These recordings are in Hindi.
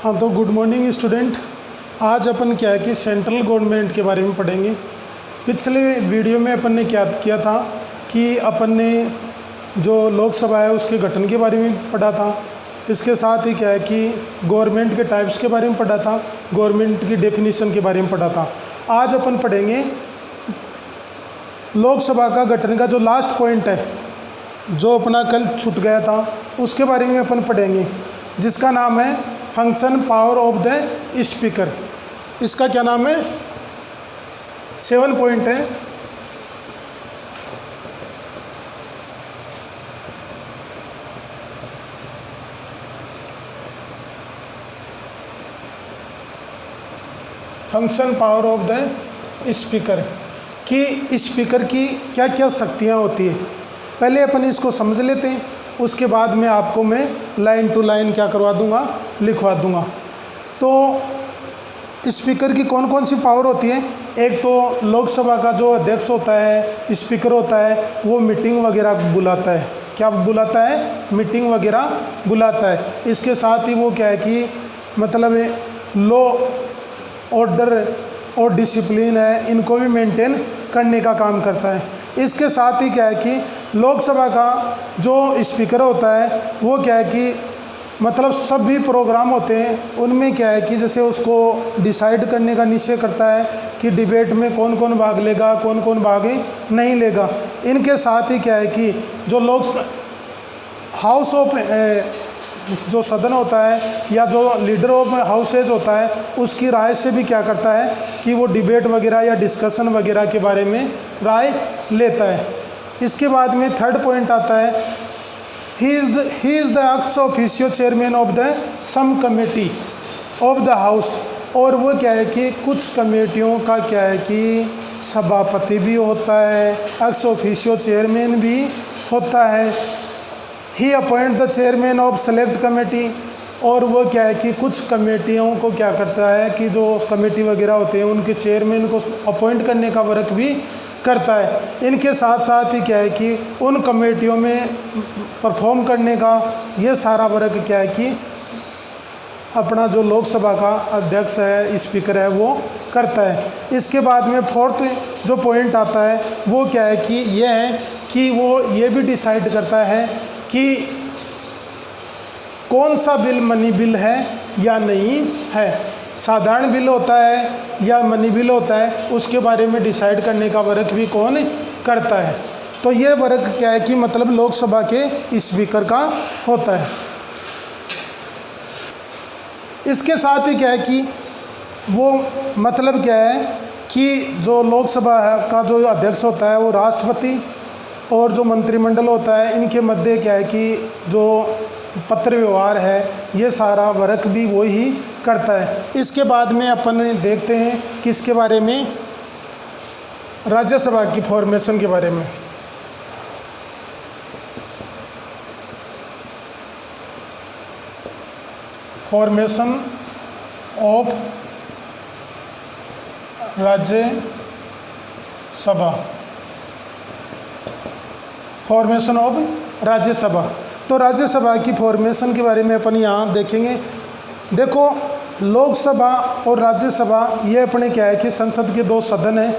हाँ, तो गुड मॉर्निंग स्टूडेंट। आज अपन क्या है कि सेंट्रल गवर्नमेंट के बारे में पढ़ेंगे। पिछले वीडियो में अपन ने क्या किया था कि अपन ने जो लोकसभा है उसके गठन के बारे में पढ़ा था। इसके साथ ही क्या है कि गवर्नमेंट के टाइप्स के बारे में पढ़ा था, गवर्नमेंट की डेफिनेशन के बारे में पढ़ा था। आज अपन पढ़ेंगे लोकसभा का गठन का जो लास्ट पॉइंट है, जो अपना कल छूट गया था, उसके बारे में अपन पढ़ेंगे, जिसका नाम है function power of the speaker. इसका क्या नाम है? 7 पॉइंट है। Function power of the speaker कि स्पीकर की क्या क्या शक्तियाँ होती है। पहले अपन इसको समझ लेते हैं, उसके बाद में आपको मैं लाइन टू लाइन क्या करवा दूंगा, लिखवा दूंगा। तो स्पीकर की कौन कौन सी पावर होती है? एक तो लोकसभा का जो अध्यक्ष होता है, स्पीकर होता है, वो मीटिंग वगैरह बुलाता है। क्या बुलाता है? मीटिंग वगैरह बुलाता है। इसके साथ ही वो क्या है कि मतलब लॉ ऑर्डर और डिसिप्लिन है, इनको भी मेंटेन करने का काम करता है। इसके साथ ही क्या है कि लोकसभा का जो स्पीकर होता है वो क्या है कि मतलब सभी प्रोग्राम होते हैं, उनमें क्या है कि जैसे उसको डिसाइड करने का निश्चय करता है कि डिबेट में कौन कौन भाग लेगा, कौन कौन भाग नहीं लेगा। इनके साथ ही क्या है कि जो लोग हाउस ऑफ जो सदन होता है या जो लीडर ऑफ हाउसेज होता है, उसकी राय से भी क्या करता है कि वो डिबेट वगैरह या डिस्कशन वगैरह के बारे में राय लेता है। इसके बाद में थर्ड पॉइंट आता है, he is the ex officio chairman of the some committee of the house. और वो क्या है कि कुछ कमेटियों का क्या है कि सभापति भी होता है, एक्स ऑफिशियो चेयरमैन भी होता है। He appoint the chairman of select committee. और वो क्या है कि कुछ कमेटियों को क्या करता है कि जो कमेटी वगैरह होते हैं उनके चेयरमैन को अपॉइंट करने का वर्क भी करता है। इनके साथ साथ ही क्या है कि उन कमेटियों में परफॉर्म करने का ये सारा वर्क क्या है कि अपना जो लोकसभा का अध्यक्ष है, स्पीकर है, वो करता है। इसके बाद में फोर्थ जो पॉइंट आता है वो क्या है कि ये है कि वो ये भी डिसाइड करता है कि कौन सा बिल मनी बिल है या नहीं है, साधारण बिल होता है या मनी बिल होता है, उसके बारे में डिसाइड करने का वर्क भी कौन करता है। तो ये वर्क क्या है कि मतलब लोकसभा के स्पीकर का होता है। इसके साथ ही क्या है कि वो मतलब क्या है कि जो लोकसभा का जो अध्यक्ष होता है वो राष्ट्रपति और जो मंत्रिमंडल होता है, इनके मध्य क्या है कि जो पत्र व्यवहार है, ये सारा वर्क भी वो ही करता है। इसके बाद में अपन देखते हैं किसके बारे में, राज्यसभा की फॉर्मेशन के बारे में। Formation of Rajya Sabha, formation of Rajya Sabha. तो राज्यसभा की फॉर्मेशन के बारे में अपन यहाँ देखेंगे। देखो, लोकसभा और राज्यसभा ये अपने क्या है कि संसद के दो सदन हैं।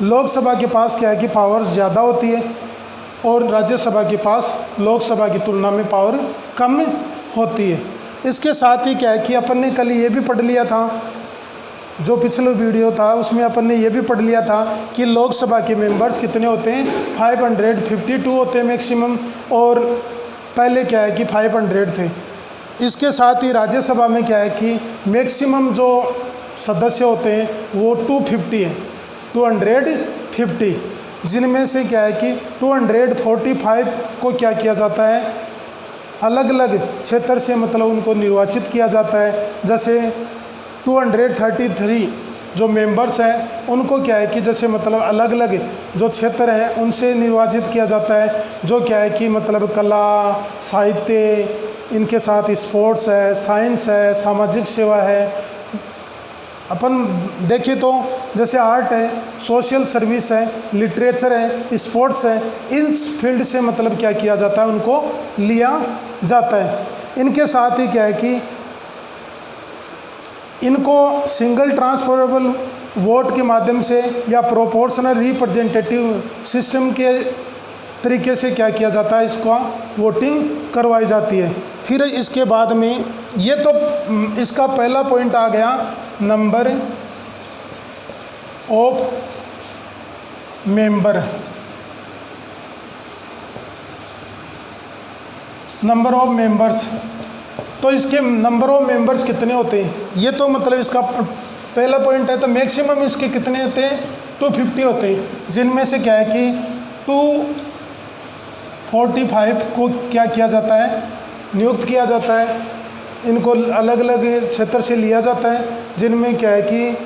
लोकसभा के पास क्या है कि पावर ज़्यादा होती है और राज्यसभा के पास लोकसभा की तुलना में पावर कम होती है। इसके साथ ही क्या है कि अपन ने कल ये भी पढ़ लिया था, जो पिछले वीडियो था उसमें अपन ने ये भी पढ़ लिया था कि लोकसभा के मेंबर्स कितने होते हैं, 552 होते हैं मैक्सिमम, और पहले क्या है कि 500 थे। इसके साथ ही राज्यसभा में क्या है कि मैक्सिमम जो सदस्य होते हैं वो 250 है, 250, जिनमें से क्या है कि 245 को क्या किया जाता है, अलग अलग क्षेत्र से मतलब उनको निर्वाचित किया जाता है। जैसे 233 जो मेंबर्स हैं उनको क्या है कि जैसे मतलब अलग अलग जो क्षेत्र हैं उनसे निर्वाचित किया जाता है, जो क्या है कि मतलब कला, साहित्य, इनके साथ स्पोर्ट्स है, साइंस है, सामाजिक सेवा है। अपन देखें तो जैसे आर्ट है, सोशल सर्विस है, लिटरेचर है, स्पोर्ट्स है, इन फील्ड से मतलब क्या किया जाता है, उनको लिया जाता है। इनके साथ ही क्या है कि इनको सिंगल ट्रांसफरेबल वोट के माध्यम से या प्रोपोर्शनल रिप्रेजेंटेटिव सिस्टम के तरीके से क्या किया जाता है, इसका वोटिंग करवाई जाती है। फिर इसके बाद में ये तो इसका पहला पॉइंट आ गया, number of member, number of members. तो इसके नंबर ऑफ मेंबर्स कितने होते हैं, ये तो मतलब इसका पहला पॉइंट है। तो मैक्सिमम इसके कितने होते हैं, 250 होते हैं, जिनमें से क्या है कि 245 को क्या किया जाता है, नियुक्त किया जाता है। इनको अलग अलग क्षेत्र से लिया जाता है, जिनमें क्या है कि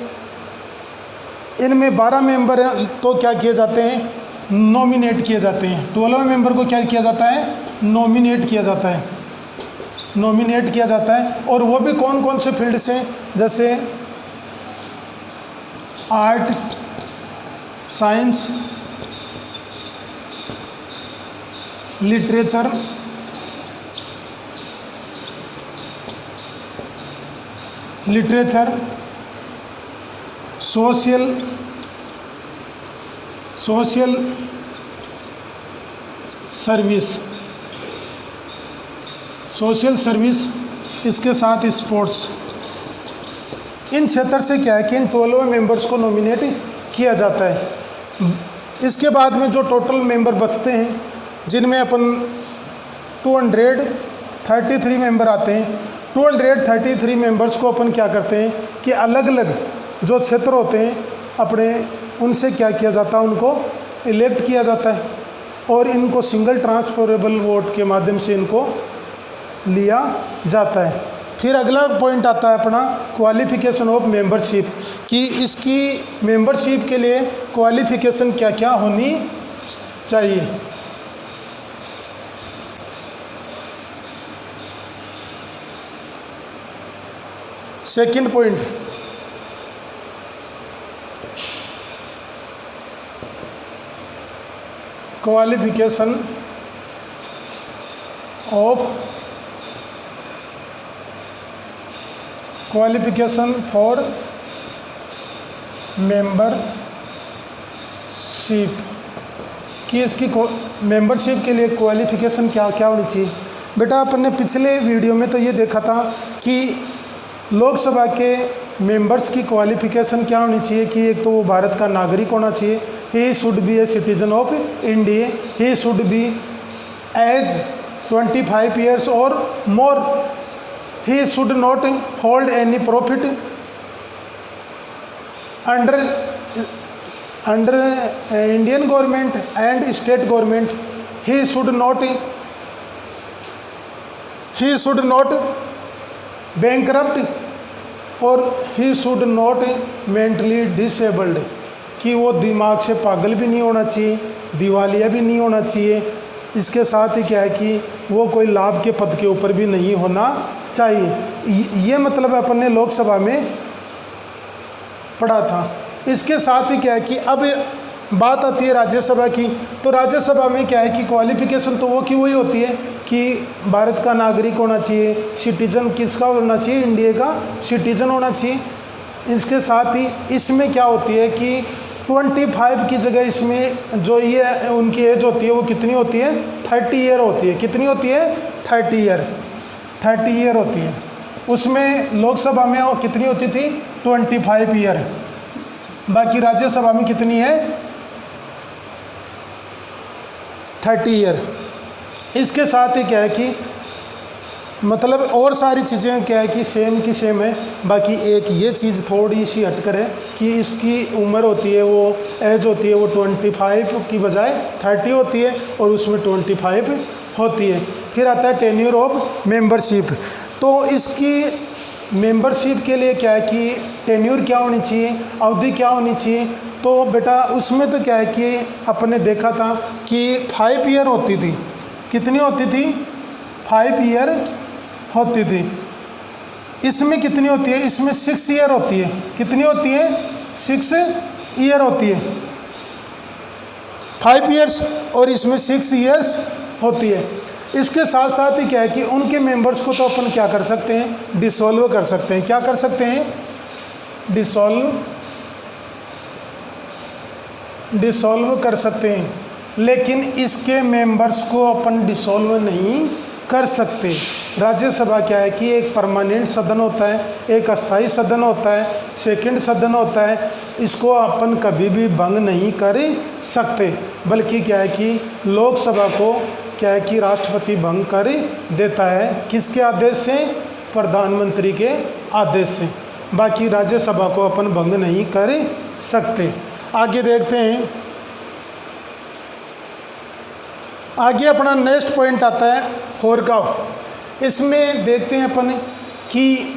इनमें 12 मेंबर हैं तो क्या किए जाते हैं, नॉमिनेट किए जाते हैं। 12 मेंबर को क्या किया जाता है, नॉमिनेट किया जाता है, नॉमिनेट किया जाता है। और वो भी कौन कौन से फील्ड से, जैसे art, science, literature, social service, इसके साथ स्पोर्ट्स। इन क्षेत्र से क्या है कि इन 12 मेंबर्स को नॉमिनेट किया जाता है। इसके बाद में जो टोटल मेंबर बचते हैं, जिनमें अपन 233 मेंबर आते हैं, 233 मेंबर्स को अपन क्या करते हैं कि अलग अलग जो क्षेत्र होते हैं अपने, उनसे क्या किया जाता है, उनको इलेक्ट किया जाता है और इनको सिंगल ट्रांसफरेबल वोट के माध्यम से इनको लिया जाता है। फिर अगला पॉइंट आता है अपना क्वालिफिकेशन ऑफ मेंबरशिप, कि इसकी मेंबरशिप के लिए क्वालिफिकेशन क्या क्या होनी चाहिए। Second point, qualification for membership, कि इसकी मेंबरशिप के लिए क्वालिफिकेशन क्या क्या होनी चाहिए। बेटा अपन ने पिछले वीडियो में तो ये देखा था कि लोकसभा के मेंबर्स की क्वालिफिकेशन क्या होनी चाहिए, कि एक तो वो भारत का नागरिक होना चाहिए, he should be a citizen of India, he should be age 25 years और मोर, he should not hold any profit under Indian government and state government, he should not bankrupt और he should not mentally disabled, कि वो दिमाग से पागल भी नहीं होना चाहिए, दिवालिया भी नहीं होना चाहिए। इसके साथ ही क्या है कि वो कोई लाभ के पद के ऊपर भी नहीं होना चाहिए। ये मतलब अपन ने लोकसभा में पढ़ा था। इसके साथ ही क्या है कि अब बात आती है राज्यसभा की। तो राज्यसभा में क्या है कि क्वालिफिकेशन तो वो की वही होती है कि भारत का नागरिक होना चाहिए, सिटीजन किसका होना चाहिए, इंडिया का सिटीजन होना चाहिए। इसके साथ ही इसमें क्या होती है कि 25 की जगह इसमें जो ये उनकी एज होती है वो कितनी होती है, 30 ईयर होती है। कितनी होती है, 30 ईयर होती है। उसमें लोकसभा में वो कितनी होती थी, 25 ईयर। बाकी राज्यसभा में कितनी है, 30 ईयर। इसके साथ ही क्या है कि मतलब और सारी चीज़ें क्या है कि सेम की सेम है। बाकी एक ये चीज़ थोड़ी सी हटकर है कि इसकी उम्र होती है, वो एज होती है वो 25 की बजाय 30 होती है और उसमें 25 होती है। फिर आता है टेन्योर ऑफ मेंबरशिप। तो इसकी मेंबरशिप के लिए क्या है कि टेन्योर क्या होनी चाहिए, अवधि क्या होनी चाहिए। तो बेटा उसमें तो क्या है कि अपने देखा था कि 5 ईयर होती थी। कितनी होती थी, 5 ईयर होती थी। इसमें कितनी होती है, इसमें 6 ईयर होती है। कितनी होती है, 6 ईयर होती है। 5 ईयर्स और इसमें 6 ईयर्स होती है। इसके साथ साथ ही क्या है कि उनके मेंबर्स को तो अपन क्या कर सकते हैं, डिसॉल्व कर सकते हैं। क्या कर सकते हैं, डिसॉल्व कर सकते हैं, लेकिन इसके मेंबर्स को अपन डिसॉल्व नहीं कर सकते। राज्यसभा क्या है कि एक परमानेंट सदन होता है, एक अस्थाई सदन होता है, सेकंड सदन होता है। इसको अपन कभी भी भंग नहीं कर सकते, बल्कि क्या है कि लोकसभा को क्या है कि राष्ट्रपति भंग कर देता है। किसके आदेश से? प्रधानमंत्री के आदेश से। बाकी राज्यसभा को अपन भंग नहीं कर सकते। आगे देखते हैं। आगे अपना नेक्स्ट पॉइंट आता है फोर का। इसमें देखते हैं अपन कि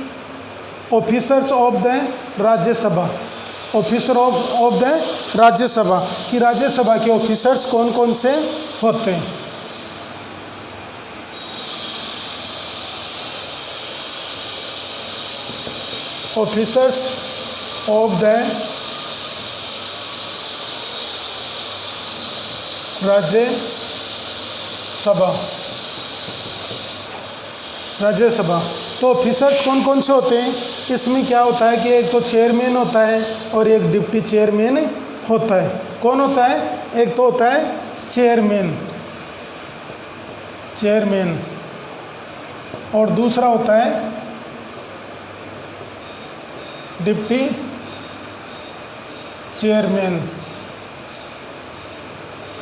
officers of the Rajya Sabha, officer of the Rajya Sabha कि राज्यसभा के ऑफिसर्स कौन कौन से होते हैं। ऑफिसर्स ऑफ द राज्यसभा तो ऑफिसर्स कौन कौन से होते हैं? इसमें क्या होता है कि एक तो चेयरमैन होता है और एक डिप्टी चेयरमैन होता है। कौन होता है? एक तो होता है चेयरमैन और दूसरा होता है डिप्टी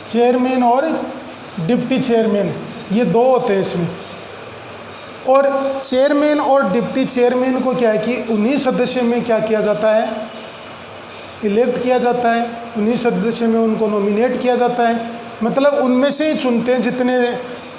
चेयरमैन और डिप्टी चेयरमैन, ये दो होते हैं इसमें। और चेयरमैन और डिप्टी चेयरमैन को क्या है कि 19 सदस्य में क्या किया जाता है? इलेक्ट किया जाता है। 19 सदस्य में उनको नॉमिनेट किया जाता है, मतलब उनमें से ही चुनते हैं। जितने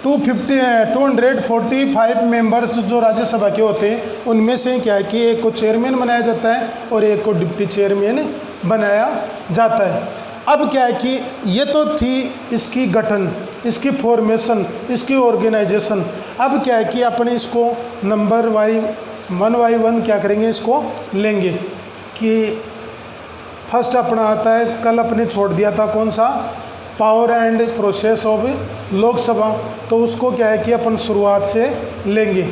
245 मेंबर्स जो राज्यसभा के होते हैं, उनमें से क्या है कि एक को चेयरमैन बनाया जाता है और एक को डिप्टी चेयरमैन बनाया जाता है। अब क्या है कि ये तो थी इसकी गठन, इसकी फॉर्मेशन, इसकी ऑर्गेनाइजेशन। अब क्या है कि अपने इसको नंबर वन बाई वन क्या करेंगे, इसको लेंगे। कि फर्स्ट अपना आता है, कल अपने छोड़ दिया था कौन सा? Power and process of Lok Sabha. तो उसको क्या है कि अपन शुरुआत से लेंगे।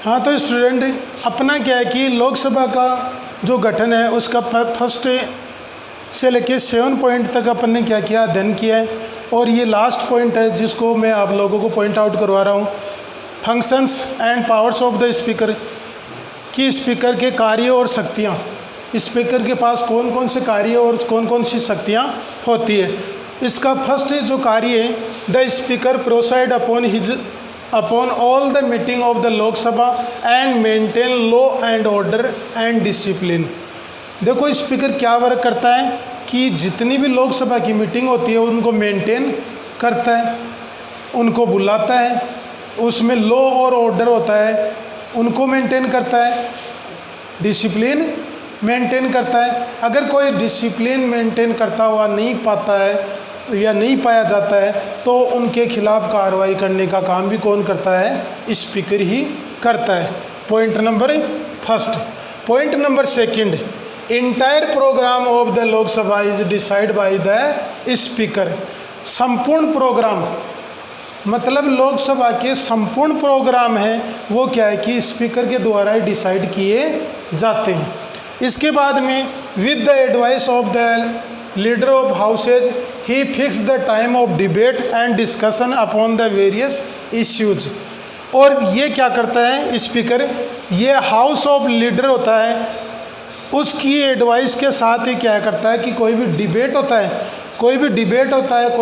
हाँ, तो स्टूडेंट अपना क्या है कि लोकसभा का जो गठन है उसका फर्स्ट से लेके 7 पॉइंट तक अपन ने क्या किया, अध्ययन किया है। और ये लास्ट पॉइंट है जिसको मैं आप लोगों को पॉइंट आउट करवा रहा हूँ। Functions and powers of the speaker, कि स्पीकर के कार्य और शक्तियाँ, स्पीकर के पास कौन कौन से कार्य और कौन कौन सी शक्तियाँ होती है। इसका फर्स्ट जो कार्य है, the speaker proceed upon all the meeting of the Lok Sabha and maintain law and order and discipline. देखो स्पीकर क्या वर्क करता है कि जितनी भी लोकसभा की मीटिंग होती है उनको मेंटेन करता है, उनको बुलाता है, उसमें लॉ और ऑर्डर होता है उनको मेंटेन करता है, डिसिप्लिन मेंटेन करता है। अगर कोई डिसिप्लिन मेंटेन करता हुआ नहीं पाता है या नहीं पाया जाता है तो उनके खिलाफ कार्रवाई करने का काम भी कौन करता है? स्पीकर ही करता है। Point number first. Point number second, entire program of the Lok Sabha is decide by the speaker. संपूर्ण प्रोग्राम मतलब लोकसभा के संपूर्ण प्रोग्राम हैं वो क्या है कि स्पीकर के द्वारा ही डिसाइड किए जाते हैं। इसके बाद में with the advice of the leader of houses he fix the time of debate and discussion upon the various issues. और ये क्या करता है स्पीकर, ये हाउस ऑफ लीडर होता है, उसकी एडवाइस के साथ ही क्या करता है कि कोई भी डिबेट होता है, कोई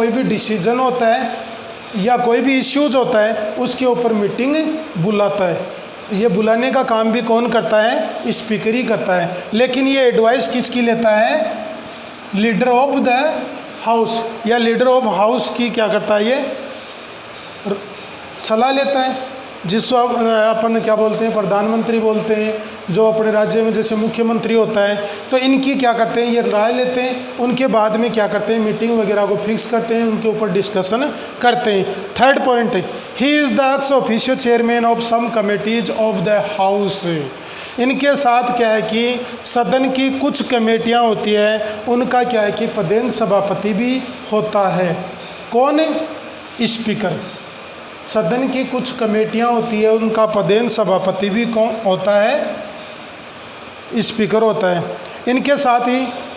भी डिसीजन होता है या कोई भी इश्यूज होता है उसके ऊपर मीटिंग बुलाता है। ये बुलाने का काम भी कौन करता है? स्पीकर ही करता है। लेकिन ये एडवाइस किसकी लेता है? लीडर ऑफ द हाउस या लीडर ऑफ हाउस की क्या करता है? ये सलाह लेता है, जिसको अपन क्या बोलते हैं? प्रधानमंत्री बोलते हैं। जो अपने राज्य में जैसे मुख्यमंत्री होता है तो इनकी क्या करते हैं? ये राय लेते हैं, उनके बाद में क्या करते हैं? मीटिंग वगैरह को फिक्स करते हैं, उनके ऊपर डिस्कशन करते हैं। Third point, he is the ex officio chairman of some committees of the house. इनके साथ क्या है कि सदन की कुछ कमेटियां होती है, उनका क्या है कि पदेन सभापति भी होता है। कौन? स्पीकर। सदन की कुछ कमेटियां होती है, उनका पदेन सभापति भी कौन होता है? स्पीकर होता है। इनके साथ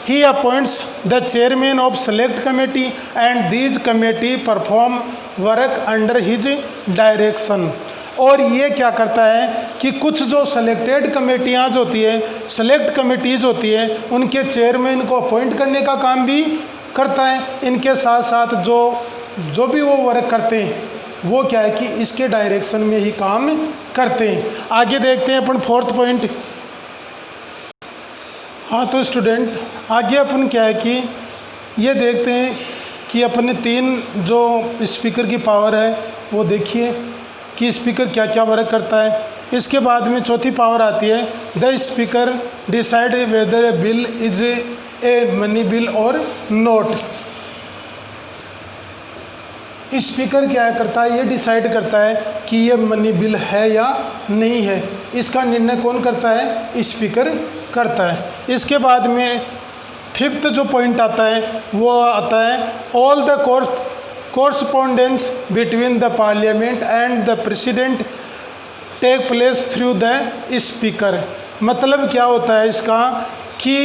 ही appoints the chairman of select committee and these committee perform work under his direction. और ये क्या करता है कि कुछ जो सेलेक्टेड कमेटियाँ होती है, सेलेक्ट कमेटीज़ होती है, उनके चेयरमैन को अपॉइंट करने का काम भी करता है। इनके साथ साथ जो भी वो वर्क करते हैं वो क्या है कि इसके डायरेक्शन में ही काम करते हैं। आगे देखते हैं अपन फोर्थ पॉइंट। हाँ तो स्टूडेंट आगे अपन क्या है कि ये देखते हैं कि अपने 3 जो स्पीकर की पावर है वो देखिए कि स्पीकर क्या क्या वर्क करता है। इसके बाद में चौथी पावर आती है the speaker decide whether A bill is a money bill और नोट। स्पीकर क्या करता है? ये डिसाइड करता है कि ये मनी बिल है या नहीं है। इसका निर्णय कौन करता है? स्पीकर करता है। इसके बाद में 5th जो पॉइंट आता है वो आता है all the correspondence between the parliament and the president take place through the speaker। मतलब क्या होता है इसका कि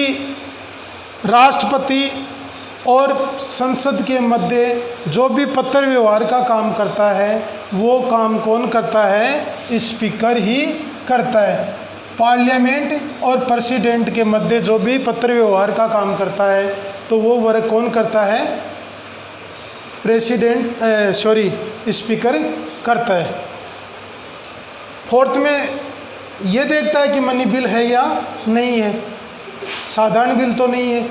राष्ट्रपति और संसद के मध्य जो भी पत्र व्यवहार का काम करता है वो काम कौन करता है? स्पीकर ही करता है। पार्लियामेंट और प्रेसिडेंट के मध्य जो भी पत्र व्यवहार का काम करता है तो वो वर्क कौन करता है? स्पीकर करता है। फोर्थ में ये देखता है कि मनी बिल है या नहीं है, साधारण बिल तो नहीं है।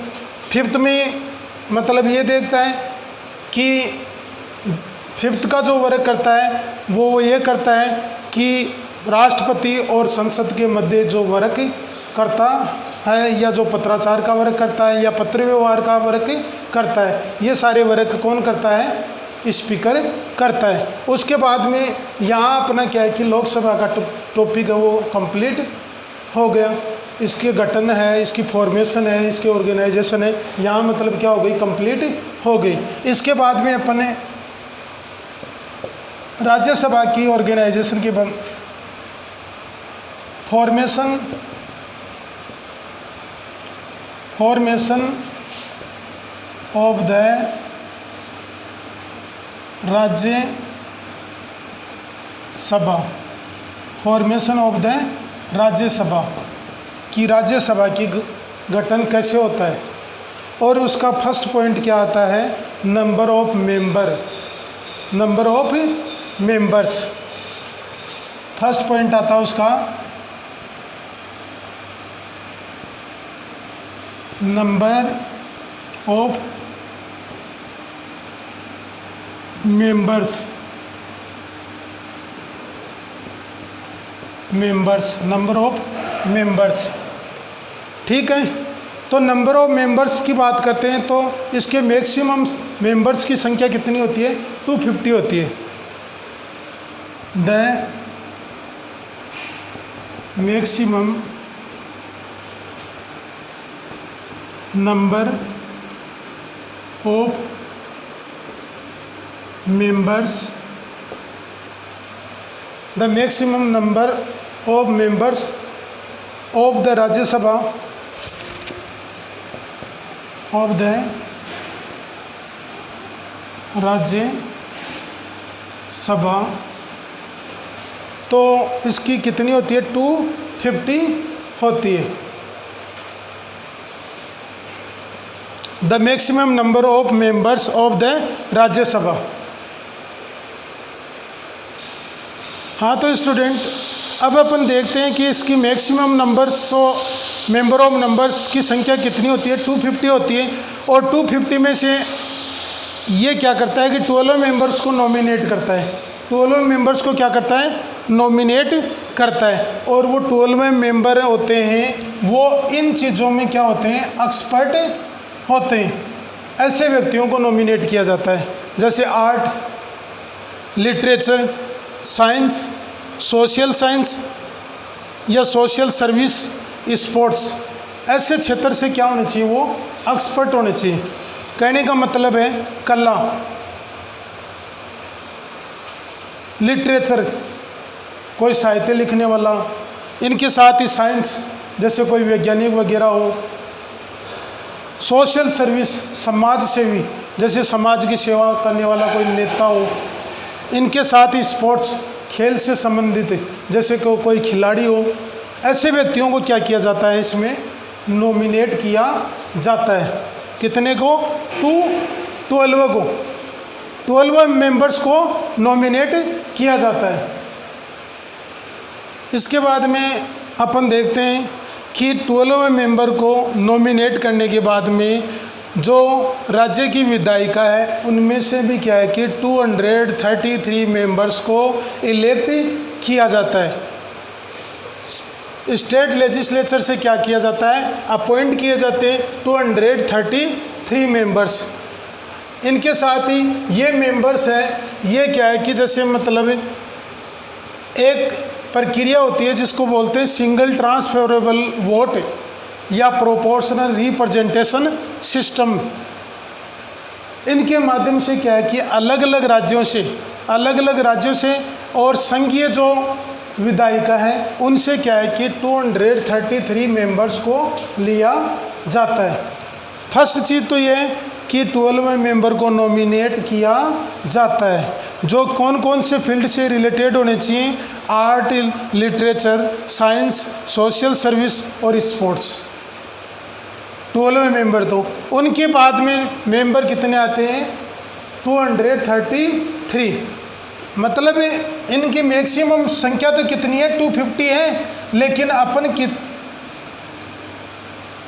5th में मतलब ये देखता है कि 5th का जो वर्क करता है वो ये करता है कि राष्ट्रपति और संसद के मध्य जो वर्क करता है या जो पत्राचार का वर्क करता है या पत्र व्यवहार का वर्क करता है, ये सारे वर्क कौन करता है? स्पीकर करता है। उसके बाद में यहाँ अपना क्या है कि लोकसभा का टॉपिक है वो कंप्लीट हो गया। इसके गठन है, इसकी फॉर्मेशन है, इसके ऑर्गेनाइजेशन है, यहाँ मतलब क्या हो गई? कंप्लीट हो गई। इसके बाद में अपने राज्यसभा की ऑर्गेनाइजेशन की formation of the Rajya Sabha, formation of the Rajya Sabha कि राज्यसभा की गठन कैसे होता है। और उसका फर्स्ट पॉइंट क्या आता है? Number of members. First point आता है उसका number of members, number of members. ठीक है, तो नंबर ऑफ मेंबर्स की बात करते हैं तो इसके मैक्सिमम मेंबर्स की संख्या कितनी होती है? 250 होती है। The maximum number of members, the maximum number of members of the Rajya Sabha तो इसकी कितनी होती है? 250 होती है। The maximum number of members of the Rajya Sabha. हाँ तो स्टूडेंट अब अपन देखते हैं कि इसकी मैक्सिमम मेंबर ऑफ नंबर्स की संख्या कितनी होती है? 250 होती है। और 250 में से ये क्या करता है कि 12 मेंबर्स को नॉमिनेट करता है। 12 मेंबर्स को क्या करता है? नॉमिनेट करता है। और वो 12 मेंबर होते हैं वो इन चीज़ों में क्या होते हैं? एक्सपर्ट होते हैं। ऐसे व्यक्तियों को नॉमिनेट किया जाता है जैसे art, literature, science, social science या सोशल सर्विस, स्पोर्ट्स। ऐसे क्षेत्र से क्या होने चाहिए? वो एक्सपर्ट होने चाहिए। कहने का मतलब है कला। लिटरेचर, कोई साहित्य लिखने वाला, इनके साथ ही साइंस जैसे कोई वैज्ञानिक वगैरह हो। सोशल सर्विस, समाज सेवी, जैसे समाज की सेवा करने वाला कोई नेता हो। इनके साथ ही स्पोर्ट्स, खेल से संबंधित, जैसे कोई खिलाड़ी हो। ऐसे व्यक्तियों को क्या किया जाता है, इसमें नॉमिनेट किया जाता है। कितने को? 12 को, 12 मेंबर्स को नॉमिनेट किया जाता है। इसके बाद में अपन देखते हैं कि 12 मेंबर को नॉमिनेट करने के बाद में जो राज्य की विधायिका है उनमें से भी क्या है कि 233 मेंबर्स को इलेक्ट किया जाता है। स्टेट लेजिस्लेचर से क्या किया जाता है, अपॉइंट किए जाते हैं 233 मेंबर्स। इनके साथ ही ये मेंबर्स है, ये क्या है कि जैसे मतलब एक प्रक्रिया होती है जिसको बोलते हैं सिंगल ट्रांसफरेबल वोट या प्रोपोर्शनल रिप्रेजेंटेशन सिस्टम। इनके माध्यम से क्या है कि अलग अलग राज्यों से और संघीय जो विधायिका है उनसे क्या है कि 233 मेंबर्स को लिया जाता है। फर्स्ट चीज़ तो ये है कि 12 मेंबर को नॉमिनेट किया जाता है, जो कौन कौन से फील्ड से रिलेटेड होने चाहिए, art, literature, science, social service और स्पोर्ट्स। 12 मेंबर तो उनके बाद में मेंबर कितने आते हैं, 233। मतलब इनकी मैक्सिमम संख्या तो कितनी है, 250 है, लेकिन अपन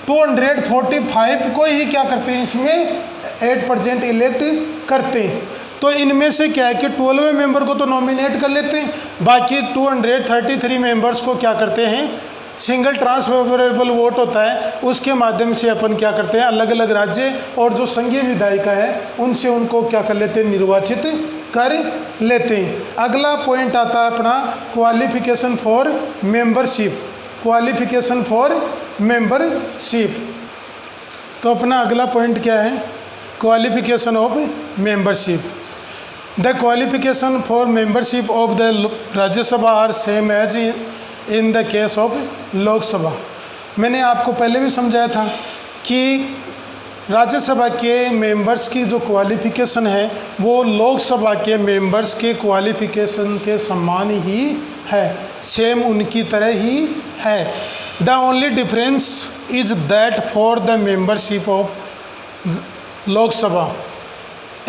245 को ही क्या करते हैं, इसमें 8% इलेक्ट करते हैं। तो इनमें से क्या है कि 12 मेंबर को तो नॉमिनेट कर लेते हैं, बाकी 233 मेंबर्स को क्या करते हैं, सिंगल ट्रांसफरेबल वोट होता है, उसके माध्यम से अपन क्या करते हैं, अलग अलग राज्य और जो संघीय विधायिका है उनसे उनको क्या कर लेते हैं, निर्वाचित कर लेते हैं। अगला पॉइंट आता है अपना qualification for membership. Qualification for membership, तो अपना अगला पॉइंट क्या है, qualification of membership. The qualification for membership of the Rajya Sabha are same as in the case of Lok Sabha. मैंने आपको पहले भी समझाया था कि राज्यसभा के मेंबर्स की जो क्वालिफिकेशन है वो लोकसभा के मेंबर्स के क्वालिफिकेशन के समान ही है, सेम उनकी तरह ही है। The only difference is that for the membership of Lok Sabha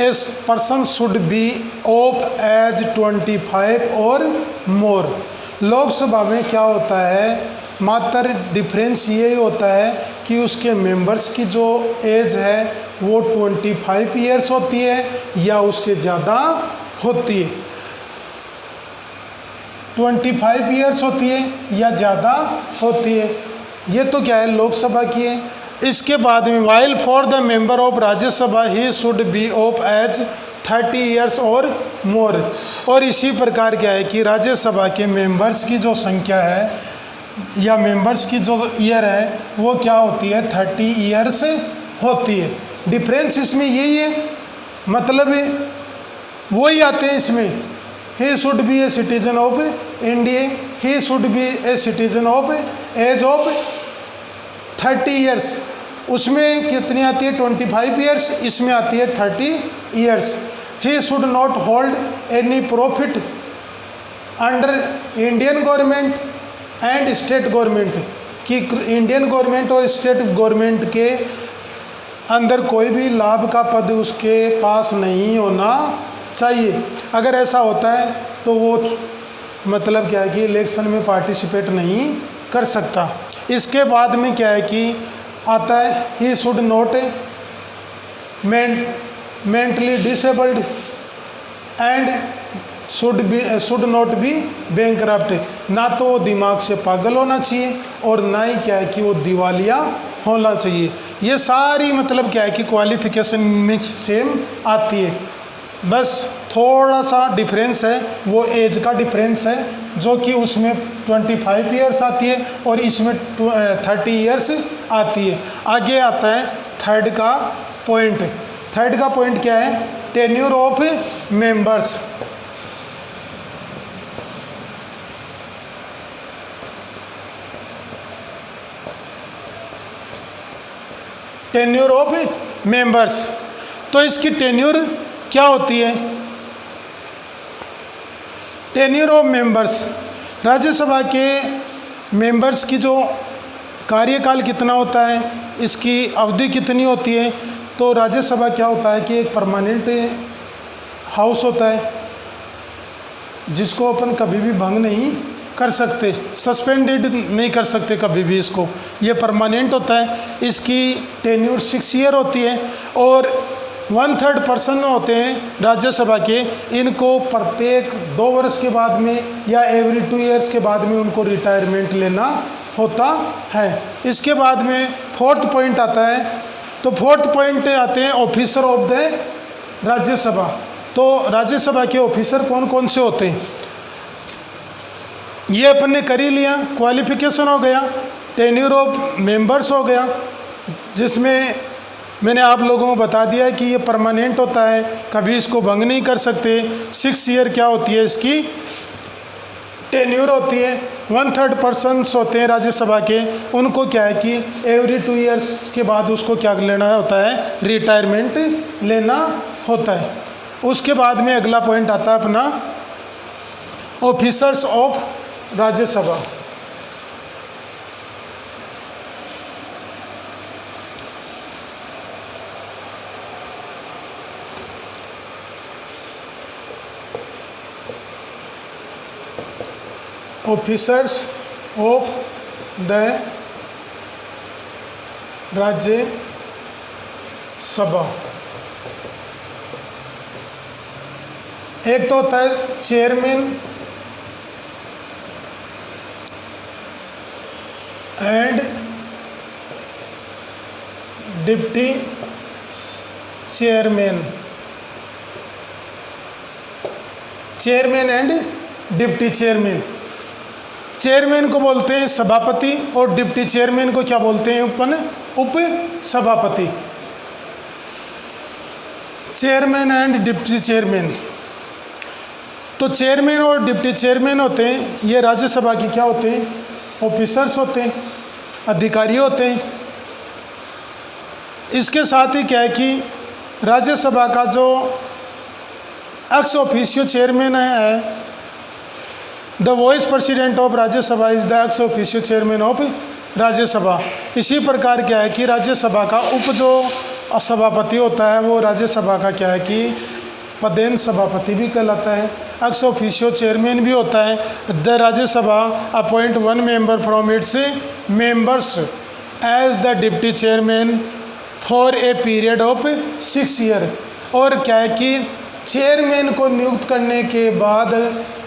a person should be of age 25 और मोर। लोकसभा में क्या होता है, मात्र डिफरेंस ये होता है कि उसके मेंबर्स की जो एज है वो 25 ईयर्स होती है या उससे ज़्यादा होती है, 25 ईयर्स होती है या ज़्यादा होती है। ये तो क्या है, लोकसभा की है। इसके बाद में while for the member of Rajya Sabha he should be of age 30 years और मोर। और इसी प्रकार क्या है कि राज्यसभा के मेंबर्स की जो संख्या है या मेंबर्स की जो ईयर है वो क्या होती है, 30 ईयर्स होती है। डिफरेंस इसमें यही है, मतलब वही आते हैं इसमें, he should be a citizen of India, he should be a citizen of age of 30 years. उसमें कितनी आती है, 25 ईयर्स, इसमें आती है 30 years. He should not hold any profit under Indian government and state government, कि इंडियन गवर्नमेंट और स्टेट गवर्नमेंट के अंदर कोई भी लाभ का पद उसके पास नहीं होना चाहिए। अगर ऐसा होता है तो वो मतलब क्या है कि इलेक्शन में पार्टिसिपेट नहीं कर सकता। इसके बाद में क्या है कि आता है he should not mentally disabled and should not be bankrupt. ना तो वो दिमाग से पागल होना चाहिए और ना ही क्या है कि वो दिवालिया होना चाहिए। ये सारी मतलब क्या है कि क्वालिफिकेशन में सेम आती है, बस थोड़ा सा डिफरेंस है, वो एज का डिफरेंस है, जो कि उसमें 25 ईयर्स आती है और इसमें 30 ईयर्स आती है। आगे आता है थर्ड का पॉइंट। थर्ड का पॉइंट क्या है, tenure of members. Tenure of members. तो इसकी टेन्योर क्या होती है? टेन्योर ऑफ मेंबर्स, राज्यसभा के मेंबर्स की जो कार्यकाल कितना होता है, इसकी अवधि कितनी होती है। तो राज्यसभा क्या होता है कि एक परमानेंट हाउस होता है जिसको अपन कभी भी भंग नहीं कर सकते, सस्पेंडेड नहीं कर सकते कभी भी इसको, ये परमानेंट होता है। इसकी टेन्योर 6 ईयर होती है और 1/3 पर्सन होते हैं राज्यसभा के, इनको प्रत्येक 2 वर्ष के बाद में या एवरी 2 ईयर्स के बाद में उनको रिटायरमेंट लेना होता है। इसके बाद में 4th पॉइंट आता है। तो 4th पॉइंट आते हैं ऑफिसर ऑफ द राज्यसभा। तो राज्यसभा के ऑफिसर कौन कौन से होते हैं, ये अपन ने कर ही लिया। क्वालिफिकेशन हो गया, टेन्योर ऑफ मेंबर्स हो गया, जिसमें मैंने आप लोगों को बता दिया कि ये परमानेंट होता है, कभी इसको भंग नहीं कर सकते। 6 ईयर क्या होती है इसकी टेन्योर होती है। 1/3 पर्सन्स होते हैं राज्यसभा के, उनको क्या है कि एवरी 2 ईयर्स के बाद उसको क्या लेना होता है, रिटायरमेंट लेना होता है। उसके बाद में अगला पॉइंट आता है अपना officers of Rajya Sabha. Officers of the Rajya Sabha, एक तो होता है chairman and deputy chairman, chairman and deputy chairman. Chairman को बोलते हैं सभापति और डिप्टी चेयरमैन को क्या बोलते हैं अपन, उप सभापति। चेयरमैन एंड डिप्टी चेयरमैन, तो चेयरमैन और डिप्टी चेयरमैन होते हैं, ये राज्यसभा की क्या होते हैं, ऑफिसर्स होते हैं, अधिकारी होते हैं। इसके साथ ही क्या है कि राज्यसभा का जो एक्स ऑफिशियो चेयरमैन है, the vice president of Rajya Sabha is the ex officio chairman of Rajya Sabha. इसी प्रकार क्या है कि राज्यसभा का उप जो सभापति होता है वो राज्यसभा का क्या है कि पदेन सभापति भी कहलाता है, एक्स ऑफिशियो चेयरमैन भी होता है। The Rajya Sabha appoint 1 member from its members as the deputy chairman for a period of 6 year. और क्या है कि चेयरमैन को नियुक्त करने के बाद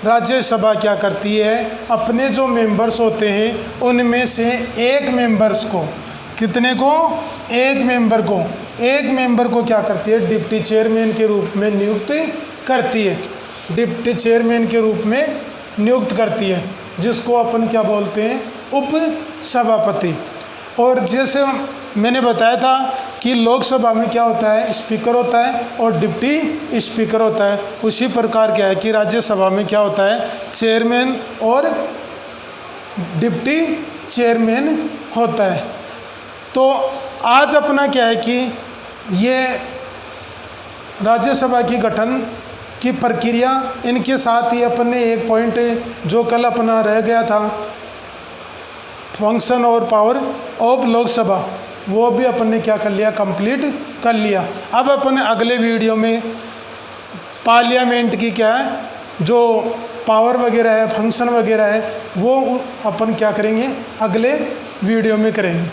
राज्यसभा क्या करती है, अपने जो मेंबर्स होते हैं उनमें से एक मेंबर्स को, कितने को, एक मेंबर को क्या करती है, डिप्टी चेयरमैन के रूप में नियुक्त करती है, डिप्टी चेयरमैन के रूप में नियुक्त करती है, जिसको अपन क्या बोलते हैं, उप सभापति। और जैसे मैंने बताया था कि लोकसभा में क्या होता है, स्पीकर होता है और डिप्टी स्पीकर होता है, उसी प्रकार क्या है कि राज्यसभा में क्या होता है, चेयरमैन और डिप्टी चेयरमैन होता है। तो आज अपना क्या है कि ये राज्यसभा की गठन की प्रक्रिया, इनके साथ ही अपन ने एक पॉइंट जो कल अपना रह गया था, फंक्शन और पावर ऑफ लोकसभा, वो भी अपन ने क्या कर लिया, कंप्लीट कर लिया। अब अपन अगले वीडियो में पार्लियामेंट की क्या है, जो पावर वगैरह है, फंक्शन वगैरह है, वो अपन क्या करेंगे, अगले वीडियो में करेंगे।